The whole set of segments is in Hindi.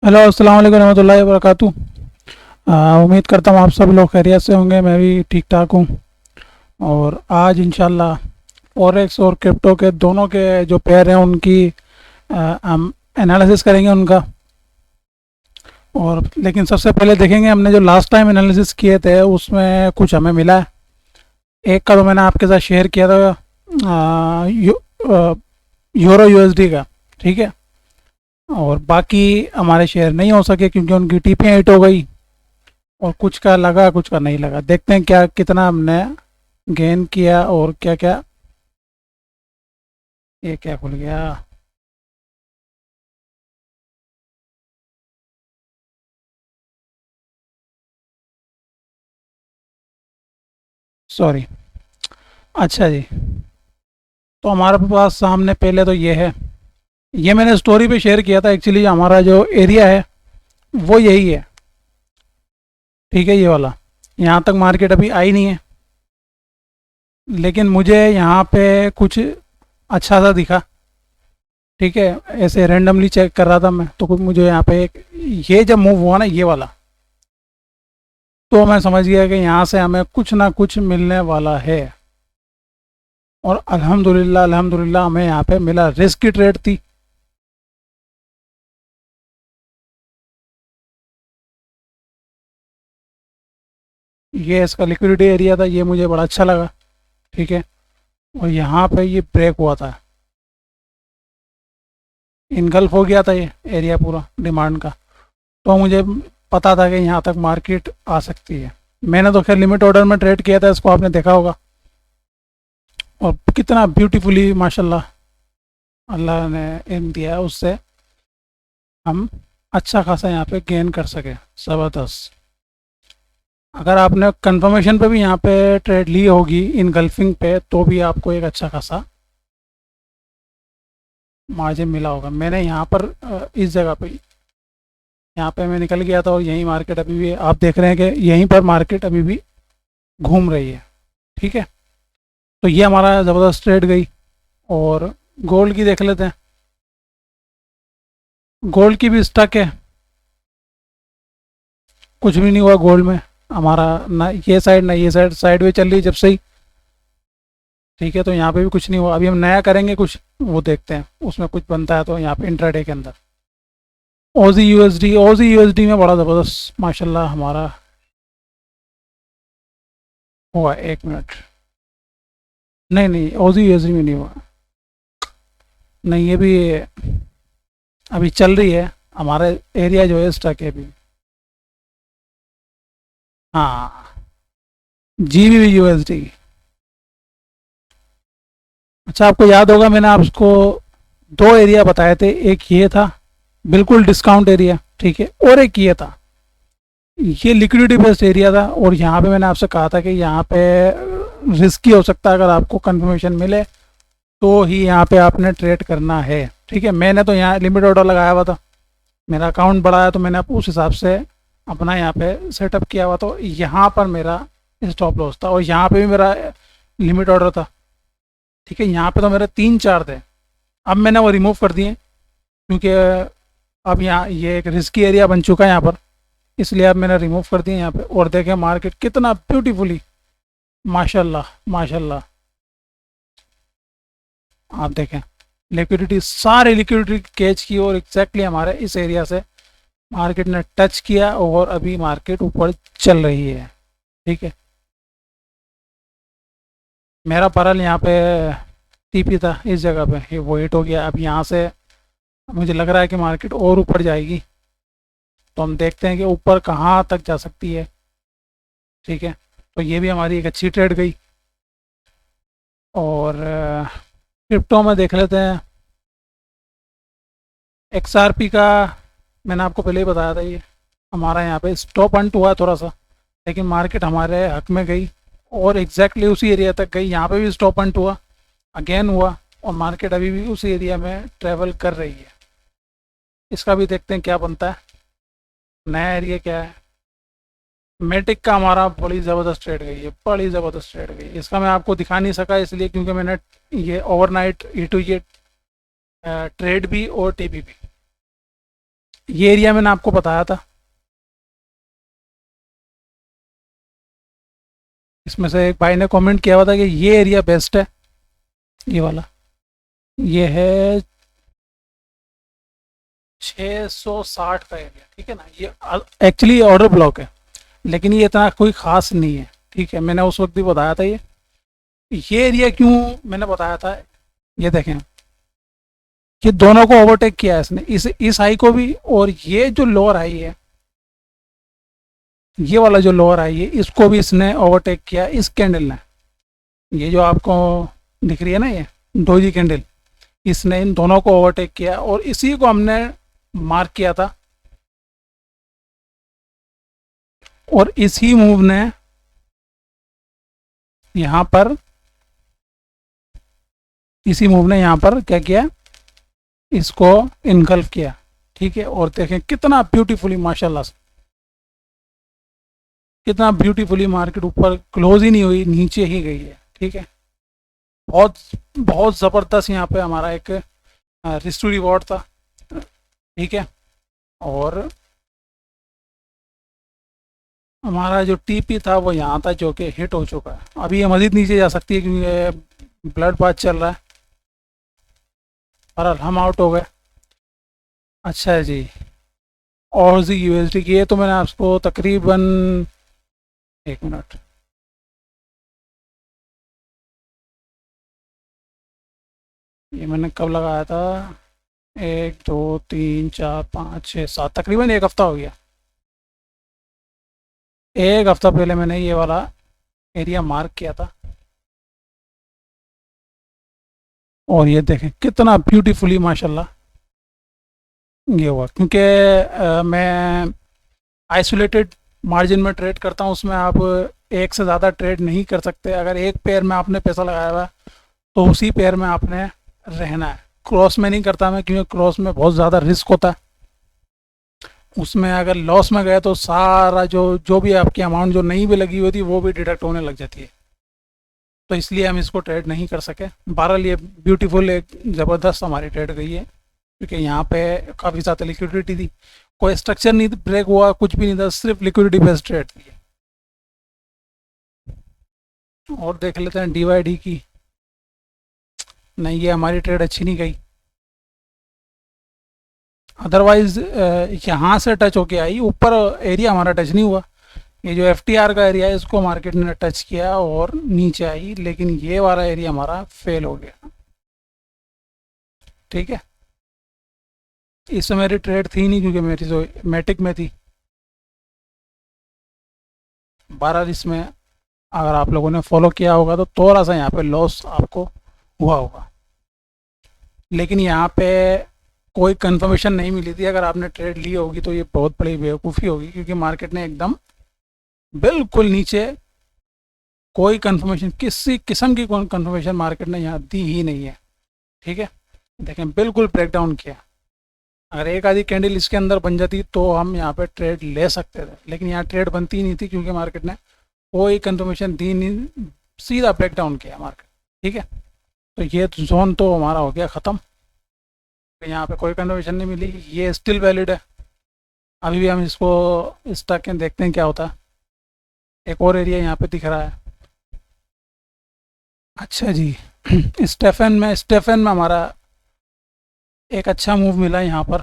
हेलो, अस्सलाम वालेकुम रहमतुल्लाहि व बरकातुहू। उम्मीद करता हूँ आप सब लोग खैरियत से होंगे। मैं भी ठीक ठाक हूँ। और आज इंशाल्लाह फॉरेक्स और क्रिप्टो के दोनों के जो पेयर हैं उनकी हम एनालिसिस करेंगे उनका। और लेकिन सबसे पहले देखेंगे हमने जो लास्ट टाइम एनालिसिस किए थे उसमें कुछ हमें मिला है। एक का तो मैंने आपके साथ शेयर किया था, यूरो यूएसडी का। ठीक है। और बाकी हमारे शेयर नहीं हो सके क्योंकि उनकी टीपियाँ हिट हो गई, और कुछ का लगा कुछ का नहीं लगा। देखते हैं क्या कितना हमने गेन किया और क्या क्या। ये क्या खुल गया? सॉरी। अच्छा जी, तो हमारे पास सामने पहले तो ये है। ये मैंने स्टोरी पे शेयर किया था। एक्चुअली हमारा जो एरिया है वो यही है। ठीक है, ये वाला। यहाँ तक मार्केट अभी आई नहीं है, लेकिन मुझे यहाँ पे कुछ अच्छा सा दिखा। ठीक है, ऐसे रेंडमली चेक कर रहा था मैं, तो कुछ मुझे यहाँ पे एक, ये जब मूव हुआ ना ये वाला, तो मैं समझ गया कि यहाँ से हमें कुछ ना कुछ मिलने वाला है। और अल्हम्दुलिल्लाह अल्हम्दुलिल्लाह हमें यहाँ पे मिला। रिस्क की ट्रेड थी। ये इसका लिक्विडिटी एरिया था, ये मुझे बड़ा अच्छा लगा। ठीक है। और यहाँ पे ये ब्रेक हुआ था, इनगल्फ हो गया था ये एरिया पूरा डिमांड का। तो मुझे पता था कि यहाँ तक मार्केट आ सकती है। मैंने तो खैर लिमिट ऑर्डर में ट्रेड किया था इसको, आपने देखा होगा। और कितना ब्यूटीफुली माशाल्लाह अल्लाह ने इन दिया है, उससे हम अच्छा खासा यहाँ पे गेन कर सके। ज़बरदस्त। अगर आपने कंफर्मेशन पे भी यहाँ पे ट्रेड ली होगी इनगल्फिंग पे, तो भी आपको एक अच्छा खासा मार्जिन मिला होगा। मैंने यहाँ पर इस जगह पे, यहाँ पे मैं निकल गया था और यही मार्केट अभी भी आप देख रहे हैं कि यहीं पर मार्केट अभी भी घूम रही है। ठीक है। तो ये हमारा ज़बरदस्त ट्रेड गई। और गोल्ड की देख लेते हैं। गोल्ड की भी स्टक है, कुछ भी नहीं हुआ गोल्ड में हमारा। ना ये साइड ना ये साइड, साइड वे चल रही है जब से ही। ठीक है, तो यहाँ पे भी कुछ नहीं हुआ। अभी हम नया करेंगे कुछ, वो देखते हैं उसमें कुछ बनता है तो यहाँ पे इंट्राडे के अंदर। ओजी यूएसडी में बड़ा ज़बरदस्त माशाल्लाह हमारा हुआ। एक मिनट, नहीं नहीं, ओजी यूएसडी में नहीं हुआ। नहीं, ये भी अभी चल रही है। हमारा एरिया जो है स्टक है अभी। हाँ, GBP USD। अच्छा, आपको याद होगा मैंने आपको दो एरिया बताए थे। एक ये था बिल्कुल डिस्काउंट एरिया, ठीक है, और एक ये था, ये लिक्विडिटी बेस्ड एरिया था। और यहाँ पे मैंने आपसे कहा था कि यहाँ पे रिस्की हो सकता है, अगर आपको कंफर्मेशन मिले तो ही यहाँ पे आपने ट्रेड करना है। ठीक है, मैंने तो यहाँ लिमिट ऑर्डर लगाया हुआ था, मेरा अकाउंट बड़ा है तो मैंने उस हिसाब से अपना यहाँ पे सेटअप किया हुआ। तो यहाँ पर मेरा स्टॉप लॉस था और यहाँ पे भी मेरा लिमिट ऑर्डर था। ठीक है, यहाँ पे तो मेरे तीन चार थे। अब मैंने वो रिमूव कर दिए क्योंकि अब यहाँ ये एक रिस्की एरिया बन चुका है यहाँ पर, इसलिए अब मैंने रिमूव कर दिए यहाँ पे। और देखें मार्केट कितना ब्यूटीफुली माशाल्लाह माशाल्लाह। आप देखें लिक्विडिटी, सारे लिक्विडिटी कैच की और एग्जैक्टली हमारे इस एरिया से मार्केट ने टच किया और अभी मार्केट ऊपर चल रही है। ठीक है, मेरा परल यहाँ पे टीपी था इस जगह पे, ये वो हिट हो गया। अब यहाँ से मुझे लग रहा है कि मार्केट और ऊपर जाएगी, तो हम देखते हैं कि ऊपर कहाँ तक जा सकती है। ठीक है, तो ये भी हमारी एक अच्छी ट्रेड गई। और क्रिप्टो में देख लेते हैं। XRP का मैंने आपको पहले ही बताया था, ये हमारा यहाँ पे स्टॉप अंट हुआ थोड़ा सा, लेकिन मार्केट हमारे हक में गई और एग्जैक्टली उसी एरिया तक गई। यहाँ पे भी स्टॉप अंट हुआ, अगेन हुआ, और मार्केट अभी भी उसी एरिया में ट्रेवल कर रही है। इसका भी देखते हैं क्या बनता है, नया एरिया क्या है। मेटिक का हमारा बड़ी ज़बरदस्त ट्रेड गई है, बड़ी ज़बरदस्त ट्रेड गई। इसका मैं आपको दिखा नहीं सका इसलिए क्योंकि मैंने ये ओवरनाइट ये ट्रेड भी और टीपी भी ये एरिया मैंने आपको बताया था, इसमें से एक भाई ने कमेंट किया हुआ था कि ये एरिया बेस्ट है, ये वाला। ये है 660 का एरिया, ठीक है ना। ये एक्चुअली ऑर्डर ब्लॉक है, लेकिन ये इतना कोई ख़ास नहीं है, ठीक है। मैंने उस वक्त भी बताया था ये एरिया क्यों मैंने बताया था। ये देखें, ये दोनों को ओवरटेक किया है इसने, इस हाई को भी, और ये जो लोअर हाई है, ये वाला जो लोअर हाई है, इसको भी इसने ओवरटेक किया इस कैंडल ने। ये जो आपको दिख रही है ना, ये डोजी कैंडल, इसने इन दोनों को ओवरटेक किया और इसी को हमने मार्क किया था। और इसी मूव ने यहाँ पर, इसी मूव ने यहाँ पर क्या किया, इसको इनगल्फ किया, ठीक है। और देखें कितना ब्यूटीफुली, माशाल्लाह से कितना ब्यूटीफुली मार्केट ऊपर क्लोज ही नहीं हुई, नीचे ही गई है, ठीक है। बहुत बहुत ज़बरदस्त यहाँ पे हमारा एक रिस्क टू रिवॉर्ड था, ठीक है। और हमारा जो टीपी था वो यहाँ था, जो कि हिट हो चुका है। अभी ये मज़ीद नीचे जा सकती है क्योंकि ब्लड बाथ चल रहा है, और हम आउट हो गए। अच्छा है जी। और जी यूएसडी की, ये तो मैंने आपको तकरीबन, एक मिनट, ये मैंने कब लगाया था, 1 2 3 4 5 6 7, तकरीबन एक हफ़्ता हो गया। एक हफ़्ता पहले मैंने ये वाला एरिया मार्क किया था, और ये देखें कितना ब्यूटीफुली माशाल्लाह ये हुआ। क्योंकि मैं आइसोलेटेड मार्जिन में ट्रेड करता हूँ, उसमें आप एक से ज़्यादा ट्रेड नहीं कर सकते। अगर एक पेयर में आपने पैसा लगाया हुआ है तो उसी पेयर में आपने रहना है। क्रॉस में नहीं करता मैं, क्योंकि क्रॉस में बहुत ज़्यादा रिस्क होता है। उसमें अगर लॉस में गए तो सारा जो जो भी आपकी अमाउंट जो नहीं भी लगी हुई थी वो भी डिडक्ट होने लग जाती है। तो इसलिए हम इसको ट्रेड नहीं कर सके। बहरहाल ये ब्यूटीफुल एक ज़बरदस्त हमारी ट्रेड गई है, क्योंकि यहाँ पे काफ़ी ज़्यादा लिक्विडिटी थी, कोई स्ट्रक्चर नहीं ब्रेक हुआ, कुछ भी नहीं था, सिर्फ लिक्विडिटी बेस्ड ट्रेड थी। और देख लेते हैं डीवाईडी की। नहीं, ये हमारी ट्रेड अच्छी नहीं गई। अदरवाइज यहाँ से टच होके आई, ऊपर एरिया हमारा टच नहीं हुआ। ये जो एफ का एरिया है इसको मार्केट ने टच किया और नीचे आई, लेकिन ये वाला एरिया हमारा फेल हो गया, ठीक है। इसमें मेरी ट्रेड थी नहीं, क्योंकि मेरी जो मैटिक में थी। 12 इसमें अगर आप लोगों ने फॉलो किया होगा तो थोड़ा सा यहाँ पे लॉस आपको हुआ होगा, लेकिन यहाँ पे कोई कंफर्मेशन नहीं मिली थी। अगर आपने ट्रेड ली होगी तो ये बहुत बड़ी बेवकूफ़ी होगी, क्योंकि मार्केट ने एकदम बिल्कुल नीचे कोई कंफर्मेशन, किसी किस्म की कोई कंफर्मेशन मार्केट ने यहाँ दी ही नहीं है, ठीक है। देखें बिल्कुल ब्रेक डाउन किया। अगर एक आधी कैंडल इसके अंदर बन जाती तो हम यहाँ पे ट्रेड ले सकते थे, लेकिन यहाँ ट्रेड बनती ही नहीं थी, क्योंकि मार्केट ने कोई कंफर्मेशन दी नहीं, सीधा ब्रेक डाउन किया मार्केट, ठीक है। तो ये जोन तो हमारा हो गया ख़त्म। यहाँ पे कोई कंफर्मेशन नहीं मिली, ये स्टिल वैलिड है। अभी भी हम इसको स्टक हैं, देखते हैं क्या होता है। एक और एरिया यहाँ पे दिख रहा है। अच्छा जी। स्टेफन में हमारा एक अच्छा मूव मिला यहाँ पर।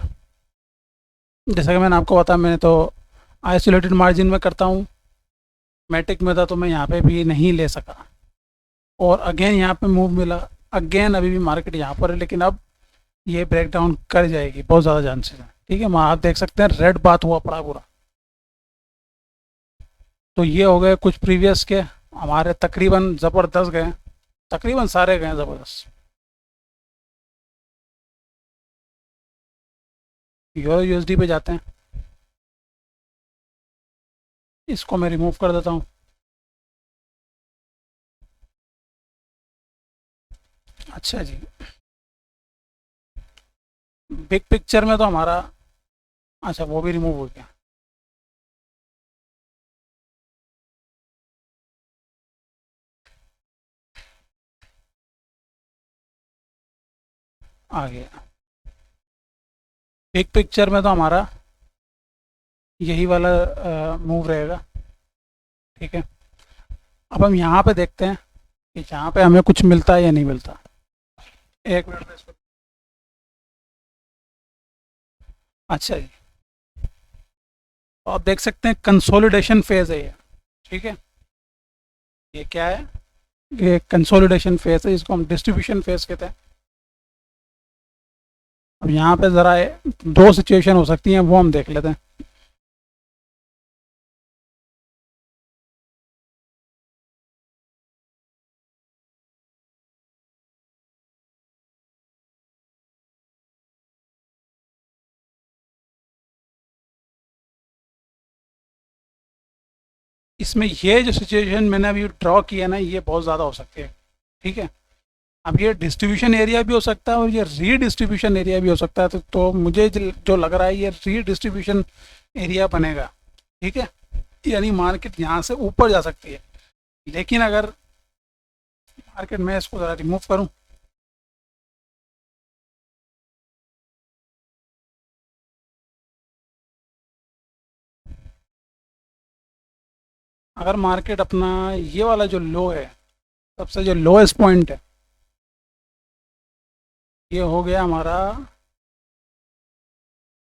जैसा कि मैंने आपको बताया, मैंने तो आइसोलेटेड मार्जिन में करता हूँ, मैटिक में था तो मैं यहाँ पे भी नहीं ले सका, और अगेन यहाँ पे मूव मिला। अगेन अभी भी मार्केट यहाँ पर है, लेकिन अब ये ब्रेक डाउन कर जाएगी, बहुत ज़्यादा चांसेस है, ठीक है। वहाँ आप देख सकते हैं रेड बात हुआ पड़ा पूरा। तो ये हो गए कुछ प्रीवियस के हमारे, तकरीबन ज़बरदस्त गए, तकरीबन सारे गए ज़बरदस्त। यूरो यूएसडी पे जाते हैं, इसको मैं रिमूव कर देता हूँ। अच्छा जी। बिग पिक्चर में तो हमारा, अच्छा वो भी रिमूव हो गया। आ गया। बिग पिक्चर में तो हमारा यही वाला मूव रहेगा। ठीक है, अब हम यहाँ पे देखते हैं कि यहाँ पे हमें कुछ मिलता है या नहीं मिलता। एक मिनट में इसको, अच्छा जी, तो आप देख सकते हैं कंसोलिडेशन फेज है ये। ठीक है, ये क्या है, ये कंसोलिडेशन फेज है, इसको हम डिस्ट्रीब्यूशन फेज कहते हैं। अब यहाँ पे ज़रा दो सिचुएशन हो सकती हैं, वो हम देख लेते हैं। इसमें ये जो सिचुएशन मैंने अभी ड्रॉ किया ना, ये बहुत ज़्यादा हो सकती है। ठीक है, अब ये डिस्ट्रीब्यूशन एरिया भी हो सकता है और ये रीडिस्ट्रीब्यूशन एरिया भी हो सकता है, तो मुझे जो लग रहा है ये रीडिस्ट्रीब्यूशन एरिया बनेगा। ठीक है, यानी मार्केट यहाँ से ऊपर जा सकती है, लेकिन अगर मार्केट में इसको ज़रा रिमूव करूँ, अगर मार्केट अपना ये वाला जो लो है, सबसे जो लोएस्ट पॉइंट है, ये हो गया हमारा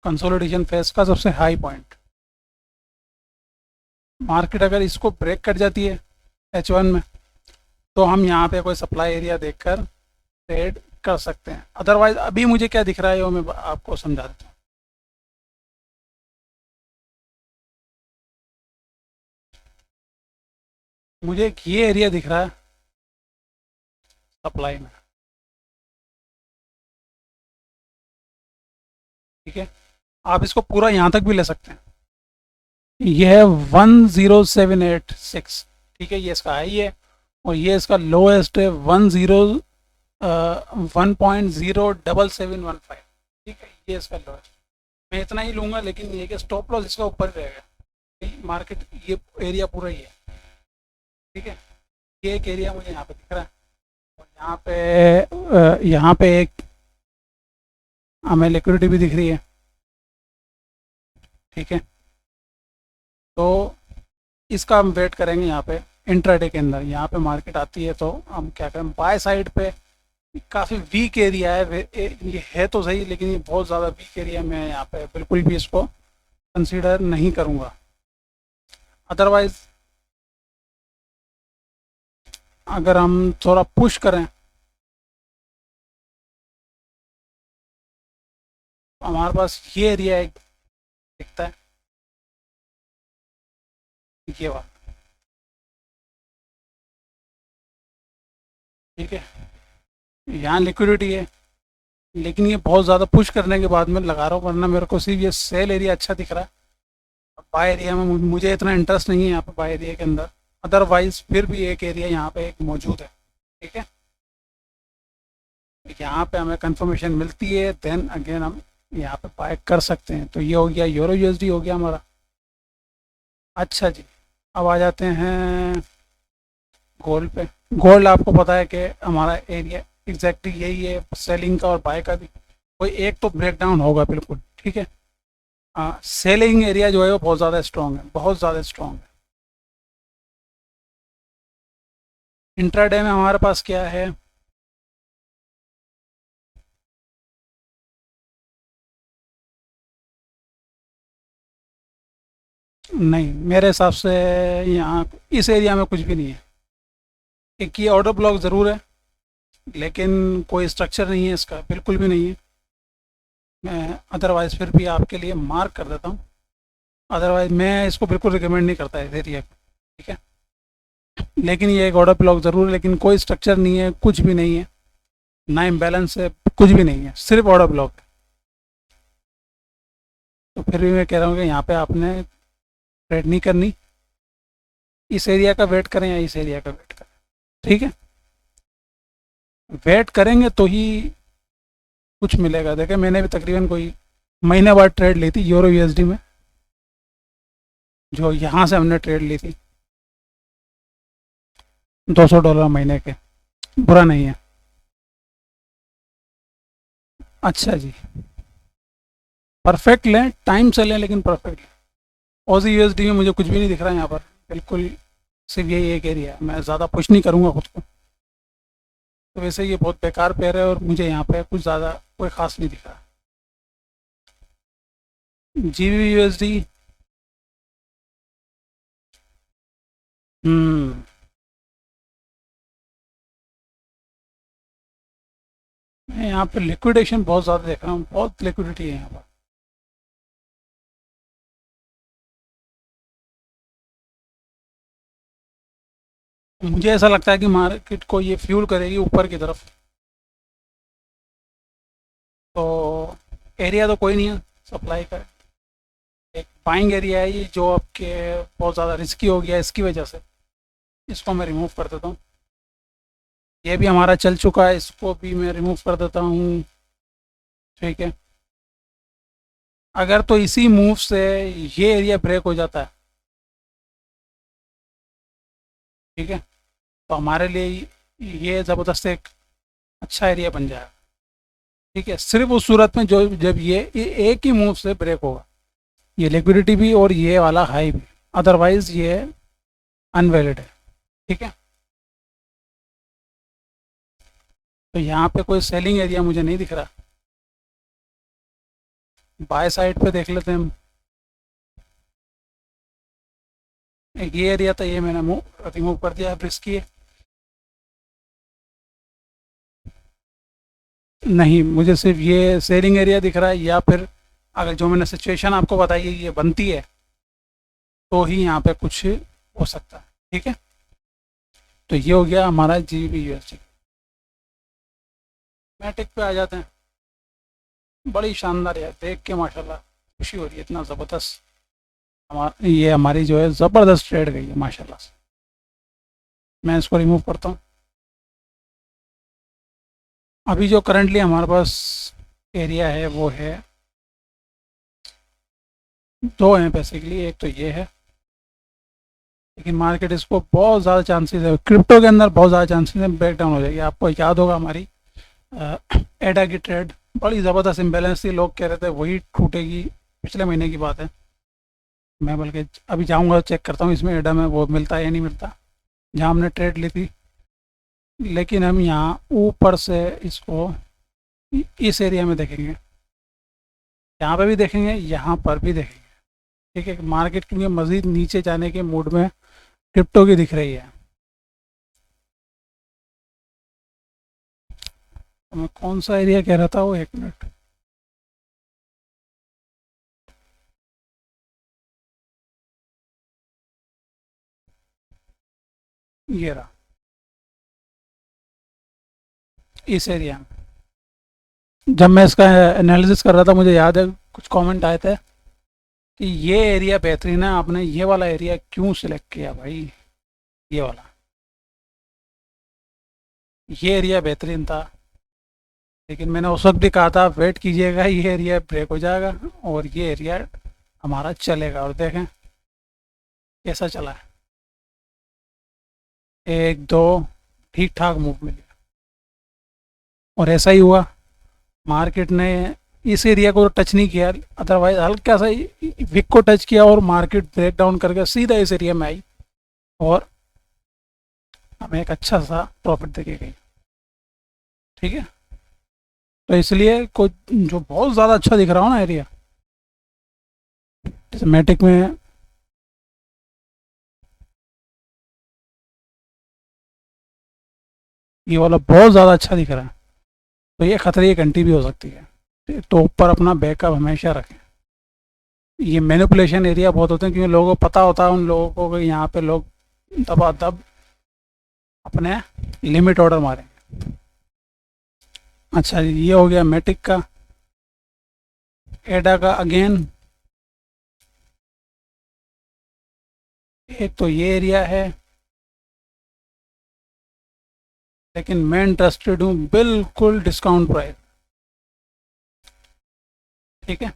कंसोलिडेशन फेज का सबसे हाई पॉइंट। मार्केट अगर इसको ब्रेक कर जाती है H1 में, तो हम यहाँ पे कोई सप्लाई एरिया देखकर ट्रेड कर सकते हैं। अदरवाइज अभी मुझे क्या दिख रहा है वो मैं आपको समझा देता हूँ। मुझे एक ये एरिया दिख रहा है सप्लाई में। ठीक है, आप इसको पूरा यहाँ तक भी ले सकते हैं। ये है 10786। ठीक है, ये इसका हाई है और ये इसका लोएस्ट है 1.0715। ठीक है, ये इसका लोएस्ट। मैं इतना ही लूँगा, लेकिन ये कि स्टॉप लॉस इसका ऊपर रहेगा। मार्केट ये एरिया पूरा ही है। ठीक है, ये एक एरिया मुझे यहाँ पे दिख रहा है और यहाँ पे एक हमें लिक्विडिटी भी दिख रही है। ठीक है, तो इसका हम वेट करेंगे यहाँ पे इंट्राडे के अंदर। यहाँ पे मार्केट आती है तो हम क्या करें, बाय साइड पे काफ़ी वीक एरिया है, ये है तो सही, लेकिन ये बहुत ज़्यादा वीक एरिया में है। यहाँ पे बिल्कुल भी इसको कंसीडर नहीं करूँगा। अदरवाइज अगर हम थोड़ा पुश करें, तो हमारे पास ये एरिया एक दिखता है, ये वाला। ठीक है, यहाँ लिक्विडिटी है, लेकिन ये बहुत ज़्यादा पुश करने के बाद में लगा रहा हूँ, वरना मेरे को सिर्फ ये सेल एरिया अच्छा दिख रहा है। बाय एरिया में मुझे इतना इंटरेस्ट नहीं है यहाँ पे बाय एरिया के अंदर। अदरवाइज फिर भी एक एरिया यहाँ पे एक मौजूद है। ठीक है, यहाँ पे हमें कंफर्मेशन मिलती है, देन अगेन हम यहाँ पे बाय कर सकते हैं। तो ये हो गया यूरो यूएसडी हो गया हमारा। अच्छा जी, अब आ जाते हैं गोल्ड पे। गोल्ड आपको पता है कि हमारा एरिया एग्जैक्टली यही है, सेलिंग का और बाय का भी। कोई एक तो ब्रेकडाउन होगा बिल्कुल। ठीक है, सेलिंग एरिया जो है वो बहुत ज़्यादा स्ट्रॉन्ग है, बहुत ज़्यादा स्ट्रॉन्ग है। इंट्राडे में हमारे पास क्या है, नहीं मेरे हिसाब से यहाँ इस एरिया में कुछ भी नहीं है। एक ये ऑर्डर ब्लॉक ज़रूर है, लेकिन कोई स्ट्रक्चर नहीं है इसका, बिल्कुल भी नहीं है। मैं अदरवाइज़ फिर भी आपके लिए मार्क कर देता हूँ। अदरवाइज़ मैं इसको बिल्कुल रिकमेंड नहीं करता इस एरिया को। ठीक है, लेकिन ये एक ऑर्डर ब्लॉक ज़रूर है, लेकिन कोई स्ट्रक्चर नहीं है, कुछ भी नहीं है, ना इम्बैलेंस है, कुछ भी नहीं है, सिर्फ ऑर्डर ब्लॉक है। तो फिर भी मैं कह रहा हूँ कि यहाँ पे आपने ट्रेड नहीं करनी, इस एरिया का वेट करें या इस एरिया का वेट करें। ठीक है, वेट करेंगे तो ही कुछ मिलेगा। देखें, मैंने भी तकरीबन कोई महीने बाद ट्रेड ली थी यूरो यूएसडी में, जो यहाँ से हमने ट्रेड ली थी $200 महीने के, बुरा नहीं है। अच्छा जी, परफेक्ट लें, टाइम से लें, लेकिन परफेक्ट लें। ऑजी यूएसडी में मुझे कुछ भी नहीं दिख रहा है यहाँ पर, बिल्कुल सिर्फ यही एक एरिया है। मैं ज़्यादा पुश नहीं करूँगा खुद को, तो वैसे ये बहुत बेकार पेयर है और मुझे यहाँ पे कुछ ज़्यादा कोई ख़ास नहीं दिख रहा। जी बी यूएसडी, मैं यहाँ पे लिक्विडेशन बहुत ज़्यादा देख रहा हूँ, बहुत लिक्विडिटी है यहाँ पर। मुझे ऐसा लगता है कि मार्केट को ये फ्यूल करेगी ऊपर की तरफ। तो एरिया तो कोई नहीं है सप्लाई का, एक बाइंग एरिया है ये जो आपके बहुत ज़्यादा रिस्की हो गया इसकी वजह से। इसको मैं रिमूव कर देता हूँ। ये भी हमारा चल चुका है, इसको भी मैं रिमूव कर देता हूँ। ठीक है, अगर तो इसी मूव से ये एरिया ब्रेक हो जाता है, ठीक है, तो हमारे लिए ये ज़बरदस्त एक अच्छा एरिया बन जाएगा। ठीक है, सिर्फ उस सूरत में जो जब ये एक ही मूव से ब्रेक होगा, ये लिक्विडिटी भी और ये वाला हाई भी, अदरवाइज ये अनवैलिड है। ठीक है, तो यहाँ पे कोई सेलिंग एरिया मुझे नहीं दिख रहा। बाय साइड पे देख लेते हैं हम। एक ये एरिया था, ये मैंने रिमूव कर दिया, अब रिस्की है। नहीं, मुझे सिर्फ ये सेलिंग एरिया दिख रहा है, या फिर अगर जो मैंने सिचुएशन आपको बताई है ये बनती है तो ही यहाँ पे कुछ हो सकता है। ठीक है, तो ये हो गया हमारा जी बी यूएसडी। मैटिक पे आ जाते हैं। बड़ी शानदार है, देख के माशाल्लाह खुशी हो रही है, इतना ज़बरदस्त ये हमारी जो है ज़बरदस्त ट्रेड गई है माशाल्लाह से। मैं इसको रिमूव करता हूँ। अभी जो करंटली हमारे पास एरिया है वो है, दो हैं बेसिकली, एक तो ये है, लेकिन मार्केट इसको बहुत ज़्यादा चांसेस है, क्रिप्टो के अंदर बहुत ज़्यादा चांसेस है ब्रेक डाउन हो जाएगी। आपको याद होगा हमारी एडा की ट्रेड बड़ी ज़बरदस्त इम्बेलेंस थी, लोग कह रहे थे वही टूटेगी, पिछले महीने की बात है। मैं बल्कि अभी जाऊंगा चेक करता हूँ इसमें एडा में वो मिलता है या नहीं मिलता, जहाँ हमने ट्रेड ली थी। लेकिन हम यहाँ ऊपर से इसको इस एरिया में देखेंगे, यहाँ पे भी देखेंगे, यहाँ पर भी देखेंगे। ठीक है, मार्केट क्योंकि मज़ीद नीचे जाने के मूड में क्रिप्टो की दिख रही है। तो मैं कौन सा एरिया कह रहा था वो, एक मिनट, ये रहा, इस एरिया में। जब मैं इसका एनालिसिस कर रहा था मुझे याद है कुछ कमेंट आए थे कि ये एरिया बेहतरीन है, आपने ये वाला एरिया क्यों सिलेक्ट किया भाई, ये वाला, ये एरिया बेहतरीन था। लेकिन मैंने उस वक्त भी कहा था वेट कीजिएगा, ये एरिया ब्रेक हो जाएगा और ये एरिया हमारा चलेगा। और देखें कैसा चला है, एक दो ठीक ठाक मूव मिल गया, और ऐसा ही हुआ। मार्केट ने इस एरिया को टच नहीं किया, अदरवाइज हल्का सा विक को टच किया और मार्केट ब्रेक डाउन करके सीधा इस एरिया में आई और हमें एक अच्छा सा प्रॉफिट देके गई। ठीक है, तो इसलिए को जो बहुत ज़्यादा अच्छा दिख रहा हो ना एरिया, जैसे मैटिक में ये वाला बहुत ज़्यादा अच्छा दिख रहा है, तो ये खतरे की घंटी भी हो सकती है। तो ऊपर अपना बैकअप हमेशा रखें। ये मैनिपुलेशन एरिया बहुत होते हैं क्योंकि लोगों को पता होता है, उन लोगों को कि यहाँ पे लोग दबादब अपने लिमिट ऑर्डर मारेंगे। अच्छा, ये हो गया मैटिक का। एडा का अगेन एक तो ये एरिया है, लेकिन मैं इंटरेस्टेड हूँ बिल्कुल डिस्काउंट प्राइस। ठीक है,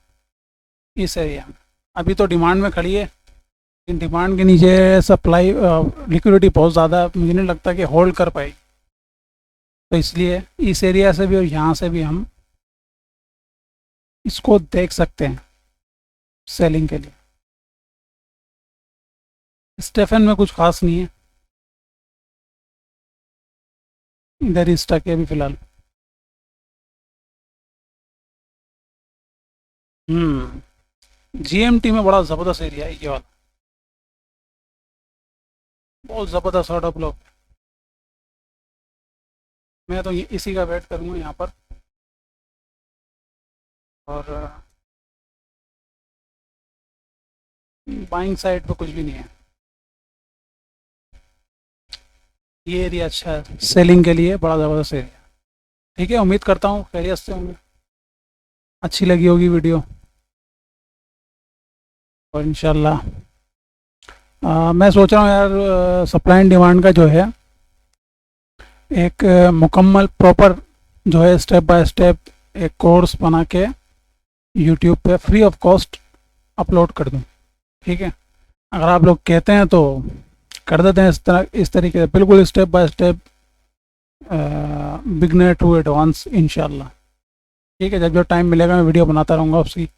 इस एरिया में अभी तो डिमांड में खड़ी है, लेकिन डिमांड के नीचे सप्लाई लिक्विडिटी बहुत ज़्यादा, मुझे नहीं लगता कि होल्ड कर पाएगी। तो इसलिए इस एरिया से भी और यहाँ से भी हम इसको देख सकते हैं सेलिंग के लिए। स्टेफन में कुछ खास नहीं है, इधर ही स्टक है अभी फिलहाल। जीएमटी में बड़ा ज़बरदस्त एरिया है ये वाला, बहुत ज़बरदस्त ऑर्डर ब्लॉक। मैं तो इसी का वेट करूँगा यहाँ पर। और बाइंग साइड पे कुछ भी नहीं है, ये एरिया अच्छा है सेलिंग के लिए, बड़ा ज़बरदस्त एरिया। ठीक है, उम्मीद करता हूँ खैरियत से होंगे, अच्छी लगी होगी वीडियो। और इंशाल्लाह मैं सोच रहा हूँ यार, सप्लाई एंड डिमांड का जो है एक मुकम्मल प्रॉपर जो है स्टेप बाय स्टेप एक कोर्स बना के यूट्यूब पे फ्री ऑफ कॉस्ट अपलोड कर दूँ। ठीक है, अगर आप लोग कहते हैं तो कर देते हैं इस तरीके से, बिल्कुल step by step, beginner to advance इंशाल्लाह। ठीक है, जब जो टाइम मिलेगा मैं वीडियो बनाता रहूँगा उसकी,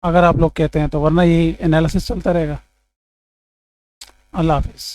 अगर आप लोग कहते हैं तो, वरना यही एनालिसिस चलता रहेगा। अल्लाह हाफिज़।